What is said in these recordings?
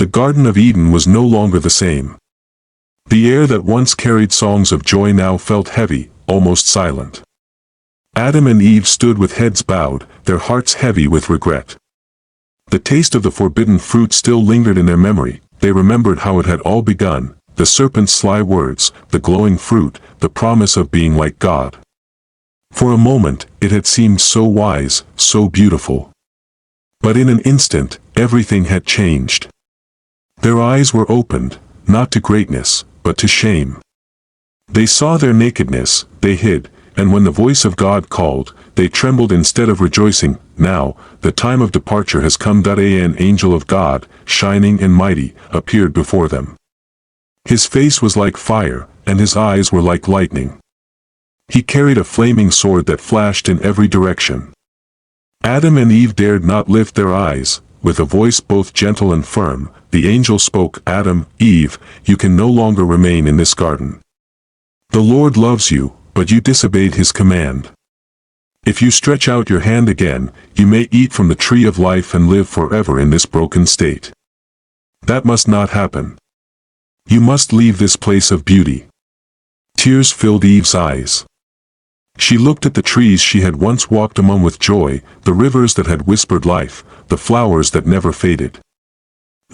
The Garden of Eden was no longer the same. The air that once carried songs of joy now felt heavy, almost silent. Adam and Eve stood with heads bowed, their hearts heavy with regret. The taste of the forbidden fruit still lingered in their memory. They remembered how it had all begun, the serpent's sly words, the glowing fruit, the promise of being like God. For a moment, it had seemed so wise, so beautiful. But in an instant, everything had changed. Their eyes were opened, not to greatness, but to shame. They saw their nakedness, they hid, and when the voice of God called, they trembled instead of rejoicing. Now, the time of departure has come. An angel of God, shining and mighty, appeared before them. His face was like fire, and his eyes were like lightning. He carried a flaming sword that flashed in every direction. Adam and Eve dared not lift their eyes. With a voice both gentle and firm, the angel spoke, "Adam, Eve, you can no longer remain in this garden. The Lord loves you, but you disobeyed his command. If you stretch out your hand again, you may eat from the tree of life and live forever in this broken state. That must not happen. You must leave this place of beauty." Tears filled Eve's eyes. She looked at the trees she had once walked among with joy, the rivers that had whispered life, the flowers that never faded.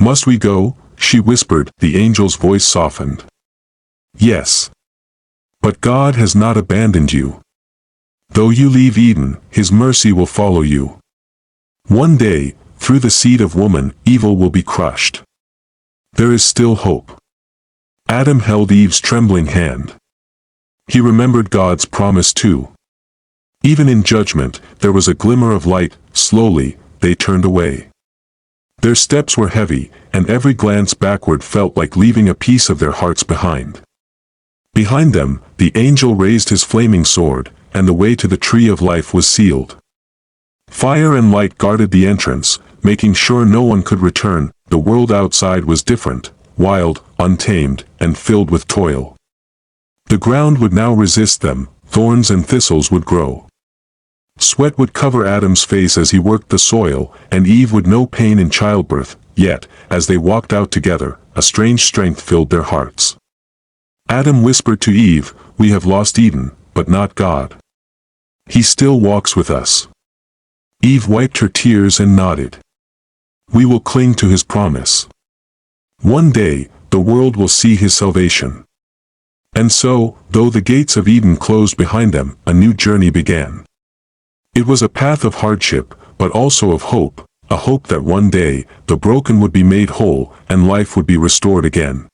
"Must we go?" she whispered. The angel's voice softened. "Yes. But God has not abandoned you. Though you leave Eden, his mercy will follow you. One day, through the seed of woman, evil will be crushed. There is still hope." Adam held Eve's trembling hand. He remembered God's promise too. Even in judgment, there was a glimmer of light. Slowly, they turned away. Their steps were heavy, and every glance backward felt like leaving a piece of their hearts behind. Behind them, the angel raised his flaming sword, and the way to the tree of life was sealed. Fire and light guarded the entrance, making sure no one could return. The world outside was different, wild, untamed, and filled with toil. The ground would now resist them, thorns and thistles would grow. Sweat would cover Adam's face as he worked the soil, and Eve would know pain in childbirth. Yet, as they walked out together, a strange strength filled their hearts. Adam whispered to Eve, "We have lost Eden, but not God. He still walks with us." Eve wiped her tears and nodded. "We will cling to his promise. One day, the world will see his salvation." And so, though the gates of Eden closed behind them, a new journey began. It was a path of hardship, but also of hope, a hope that one day, the broken would be made whole, and life would be restored again.